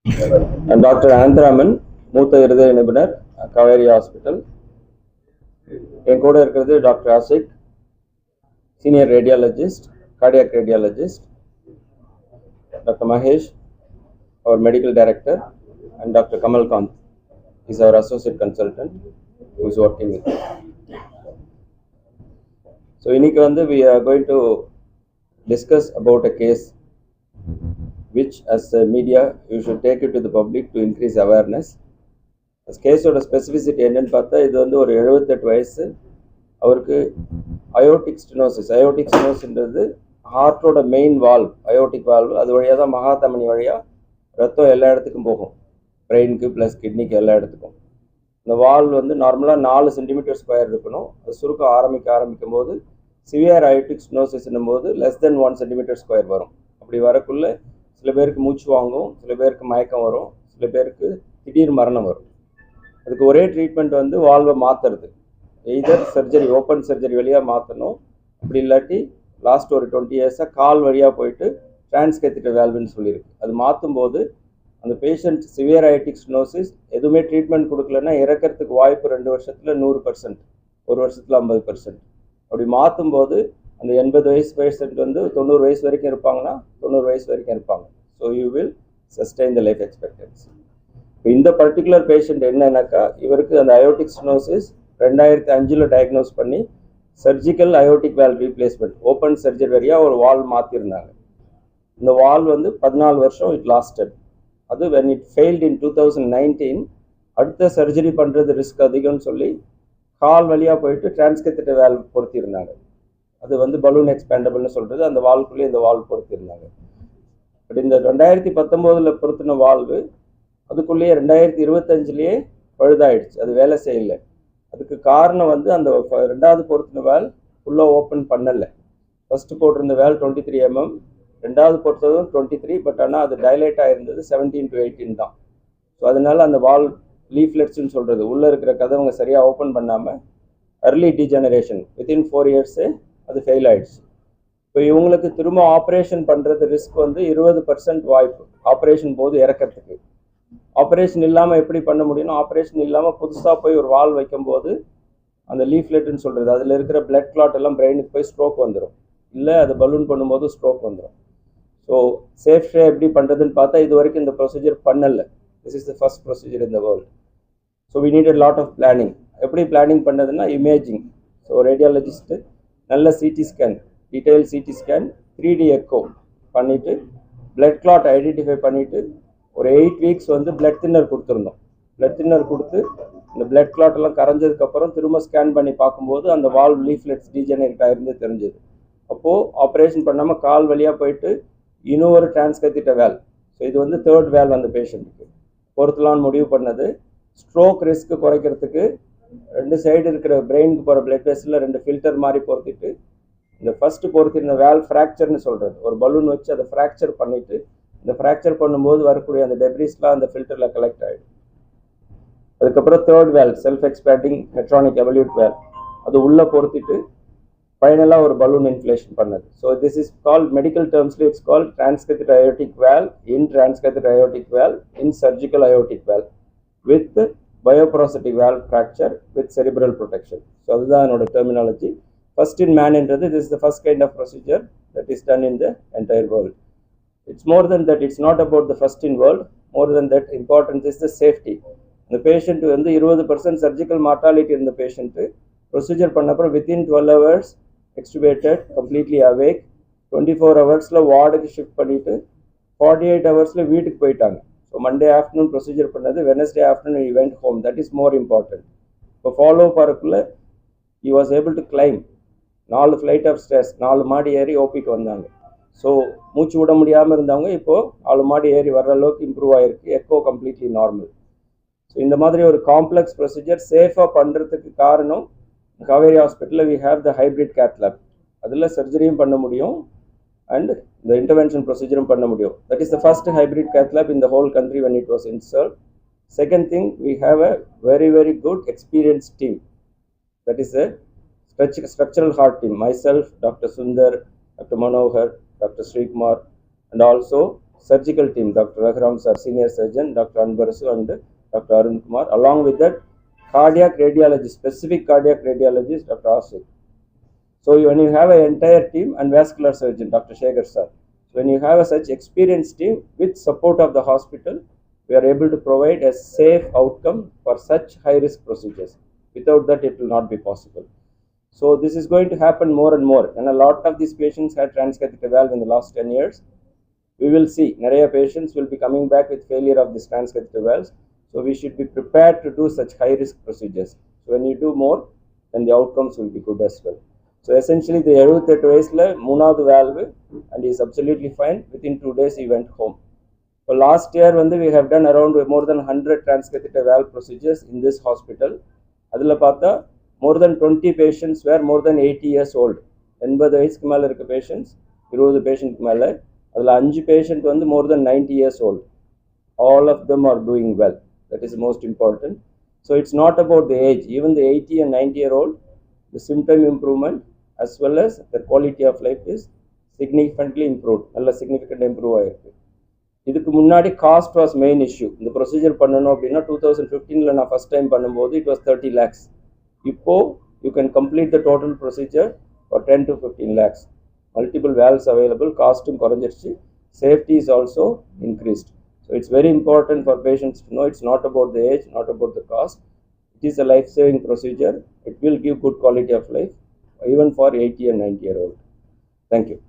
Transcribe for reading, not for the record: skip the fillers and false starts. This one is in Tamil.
And Dr. Anthraman, மூத்த இருதய நிபுணர், Kaveri Hospital. என் கூட இருக்கிறது doctor Ashik, senior radiologist, cardiac radiologist, doctor Mahesh, our medical director, and Dr. Kamal Kant is our associate consultant who is working with us. So இன்னைக்கு வந்து we are going to discuss about a case which as a media you should take it to the public to increase awareness. கேஸோட ஸ்பெசிஃபிசிட்டி என்னன்னு பார்த்தா, இது வந்து ஒரு 78 வயசு, அவருக்கு அயோட்டிக் ஸ்டெனோசிஸ். அயோட்டிக் ஸ்டெனோசின்றது ஹார்ட்டோட மெயின் வால்வ், அயோட்டிக் வால்வ். அது வழியாக தான் மகாதமனி வழியாக ரத்தம் எல்லா இடத்துக்கும் போகும், பிரெயினுக்கு ப்ளஸ் கிட்னிக்கு எல்லா இடத்துக்கும். இந்த வால்வ் வந்து நார்மலாக 4 சென்டிமீட்டர் ஸ்கொயர் இருக்கணும். அது சுருக்க ஆரம்பிக்கும் போது சிவியர் அயோட்டிக் ஸ்டெனோசிஸ்னும் போது லெஸ் தென் 1 சென்டிமீட்டர் ஸ்கொயர் வரும். அப்படி வரக்குள்ள சில பேருக்கு மூச்சு வாங்கும், சில பேருக்கு மயக்கம் வரும், சில பேருக்கு திடீர் மரணம் வரும். அதுக்கு ஒரே ட்ரீட்மெண்ட் வந்து வால்வை மாற்றுறது, எய்தர் சர்ஜரி, ஓப்பன் சர்ஜரி வழியாக மாற்றணும். அப்படி இல்லாட்டி லாஸ்ட் ஒரு 20 இயர்ஸாக கால் வழியாக போயிட்டு டிரான்ஸ்கேத்தட்டர் வேல்வுன்னு சொல்லியிருக்கு. அது மாற்றும் போது அந்த பேஷண்ட் சிவியர் அயோட்டிக் ஸ்டெனோசிஸ் எதுவுமே ட்ரீட்மெண்ட் கொடுக்கலன்னா இறக்கிறதுக்கு வாய்ப்பு 2 வருஷத்தில் 100%, 1 வருஷத்தில் 50%. அப்படி மாற்றும் போது அந்த 80 வயசு பேஷண்ட் வந்து 90 வயசு வரைக்கும் இருப்பாங்கன்னா 90 வயசு வரைக்கும் இருப்பாங்க. So you will sustain the life expectancy. இப்போ இந்த பர்டிகுலர் பேஷண்ட் என்னன்னாக்கா, இவருக்கு அந்த அயோட்டிக் ஸ்டெனோசிஸ் 2005 டயக்னோஸ் பண்ணி surgical aortic valve replacement, open surgery வழியாக ஒரு வால்வ் மாற்றிருந்தாங்க. இந்த வால்வ் வந்து 14 வருஷம் இட் லாஸ்டட். அது when it failed in 2019, அடுத்த சர்ஜரி பண்ணுறது ரிஸ்க் அதிகம்னு சொல்லி கால் வழியாக போயிட்டு டிரான்ஸ்கேத்தட்டர் வால்வ் பொருத்தியிருந்தாங்க. அது வந்து பலூன் எக்ஸ்பேண்டபிள்னு சொல்கிறது, அந்த வால்வுக்குள்ளேயே இந்த வால்வ் பொருத்தியிருந்தாங்க. பட் இந்த 2019 பொருத்தின வால்வு அதுக்குள்ளேயே 2025 பழுதாயிடுச்சு, அது வேலை செய்யலை. அதுக்கு காரணம் வந்து அந்த 2வது பொருத்தின வேல் ஃபுல்லாக ஓப்பன் பண்ணலை. ஃபஸ்ட்டு போட்டிருந்த வேல் 23 mm, 2வது பொறுத்ததும் 23, பட் ஆனால் அது டைலேட் ஆகிருந்தது 17 to 18 தான். ஸோ அதனால அந்த வால் லீஃப்லெட்ஸ்ன்னு சொல்கிறது, உள்ளே இருக்கிற கதவுங்க சரியாக ஓப்பன் பண்ணாமல் அர்லி டிஜெனரேஷன் வித்தின் 4 இயர்ஸே அது ஃபெயில் ஆகிடுச்சு. இப்போ இவங்களுக்கு திரும்ப ஆப்ரேஷன் பண்ணுறது ரிஸ்க் வந்து 20% வாய்ப்பு, ஆப்ரேஷன் போது இறக்கிறதுக்கு. ஆப்ரேஷன் இல்லாமல் எப்படி பண்ண முடியும்னா, ஆப்ரேஷன் இல்லாமல் புதுசாக போய் ஒரு வால் வைக்கும்போது அந்த லீஃப்லெட்டுன்னு சொல்கிறது, அதில் இருக்கிற பிளட் கிளாட் எல்லாம் பிரெயினுக்கு போய் ஸ்ட்ரோக் வந்துடும், இல்லை அது பலூன் பண்ணும்போது ஸ்ட்ரோக் வந்துடும். ஸோ சேஃப்டியாக எப்படி பண்ணுறதுன்னு பார்த்தா இது வரைக்கும் இந்த ப்ரொசீஜர் பண்ணலை. This is the first procedure in the world. So we need lot of planning. எப்படி பிளானிங் பண்ணதுன்னா இமேஜிங். ஸோ ரேடியாலஜிஸ்ட்டு நல்ல CT scan, detail CT scan, 3D echo பண்ணிவிட்டு பிளட் கிளாட் ஐடென்டிஃபை பண்ணிவிட்டு ஒரு 8 வீக்ஸ் வந்து பிளட் தின்னர் கொடுத்துருந்தோம். பிளட் தின்னர் கொடுத்து இந்த பிளட் கிளாட் எல்லாம் கரைஞ்சதுக்கப்புறம் திரும்ப ஸ்கேன் பண்ணி பார்க்கும்போது அந்த வால்வ் லீஃப்லெட்ஸ் டீஜெனரேட் ஆகிருந்து தெரிஞ்சது. அப்போது ஆப்ரேஷன் பண்ணாமல் கால் வழியாக போயிட்டு இன்னொரு டிரான்ஸ்கேத்தட்டர் வேல், ஸோ இது வந்து 3rd வேல் அந்த பேஷண்ட்டுக்கு பொறுத்தலான்னு முடிவு பண்ணது. ஸ்ட்ரோக் ரிஸ்க்கு குறைக்கிறதுக்கு 2 சைடு இருக்கிற பிரெயினுக்கு போகிற பிளட் வெசலில் 2 ஃபில்டர் மாதிரி பொறுத்திட்டு இந்த ஃபஸ்ட்டு பொறுத்திருந்த வேல் ஃப்ராக்சர்னு சொல்கிறது, ஒரு பலூன் வச்சு அதை ஃப்ராக்சர் பண்ணிவிட்டு இந்த ஃப்ராக்சர் பண்ணும்போது வரக்கூடிய அந்த டெப்ரிஸ்லாம் அந்த ஃபில்டரில் கலெக்ட் ஆகிடும். அதுக்கப்புறம் 3rd valve self expanding Medtronic Evolut valve, அது உள்ளே பொறுத்திட்டு ஃபைனலாக ஒரு பலூன் இன்ஃப்ளேஷன் பண்ணது. So this is called, medical டேர்ம்ஸ்ல it's called transcatheter aortic valve, in transcatheter aortic valve, in surgical aortic valve with bioprosthetic valve fracture with cerebral protection. So அதுதான் என்னோட டெர்மினாலஜி. ஃபர்ஸ்ட் இன் மேன்ன்றது this is the first kind of procedure that is done in the entire world. It's more than that, it's not about the first in world, more than that important is the safety. The patient வந்து 20% surgical mortality in the patient, procedure பண்ணப்பறம் within 12 hours extubated, completely awake, 24 ஹவர்ஸில் வார்டுக்கு ஷிஃப்ட் பண்ணிவிட்டு 48 ஹவர்ஸில் வீட்டுக்கு போயிட்டாங்க. ஸோ மண்டே ஆஃப்டர்நூன் ப்ரொசீஜர் பண்ணது, Wednesday afternoon he went home. That is more important. இப்போ follow பார்க்குள்ள he was able to climb 4 flight of stairs, 4 மாடி ஏறி ஓபிக்கு வந்தாங்க. ஸோ மூச்சு விட முடியாமல் இருந்தவங்க இப்போது 4 மாடி ஏறி வர்ற அளவுக்கு இம்ப்ரூவ் ஆகிருக்கு, எக்கோ கம்ப்ளீட்லி நார்மல். ஸோ இந்த மாதிரி ஒரு காம்ப்ளெக்ஸ் ப்ரொசீஜர் சேஃபாக பண்ணுறதுக்கு காரணம் காவேரி ஹாஸ்பிட்டலில் we have the hybrid cath lab. அதில் சர்ஜரியும் பண்ண முடியும் அண்ட் இந்த இன்டர்வென்ஷன் ப்ரொசீஜரும் பண்ண முடியும். That is the first hybrid cath lab in the whole country when it was installed. Second thing, we have a very very good experienced team. That is a structural heart team. Myself, Dr. Sundar, Dr. Manohar, Dr. Srikumar, and also surgical team, Dr. Raghuram sir, senior surgeon, Dr. Anbarasu and Dr. Arun Kumar. Along with that, cardiac radiologist, specific cardiac radiologist, Dr. Asif. So when you have an entire team and vascular surgeon, Dr. Shekhar sir. So when you have a such experienced team with support of the hospital, we are able to provide a safe outcome for such high risk procedures. Without that, it will not be possible. So this is going to happen more and more. And a lot of these patients had transcatheter valve in the last 10 years. We will see நிறைய patients will be coming back with failure of this transcatheter valves. So we should be prepared to do such high risk procedures. So when you do more, then the outcomes will be good as well. So essentially the 78 வயசுல மூணாவது valve and he is absolutely fine. Within 2 days he went home. So last year we have done around more than 100 transcatheter valve procedures in this hospital. அதில் பார்த்தா more than 20 patients were more than 80 years old. 80 வயசுக்கு மேலே இருக்க patients, 20 பேஷண்ட்க்கு மேலே, அதில் 5 patient more than 90 years old. All of them are doing well. That is most important. So it's not about the age. Even the 80 and 90-year-old, the symptom improvement as well as the quality of life is significantly improved. நல்ல significant improve ஆயிருக்கு. இதுக்கு முன்னாடி காஸ்ட் வாஸ் மெயின் இஷ்யூ. இந்த ப்ரொசீஜர் பண்ணணும் அப்படின்னா 2015 நான் ஃபர்ஸ்ட் டைம் பண்ணும்போது இட் வாஸ் 30 lakhs. இப்போ you can complete the total procedure for 10 to 15 lakhs. Multiple valves available, காஸ்ட்டும் குறைஞ்சிருச்சு, safety is also increased. So it's very important for patients to know it's not about the age, not about the cost. It is a life-saving procedure. It will give good quality of life even for 80 and 90-year-old. Thank you.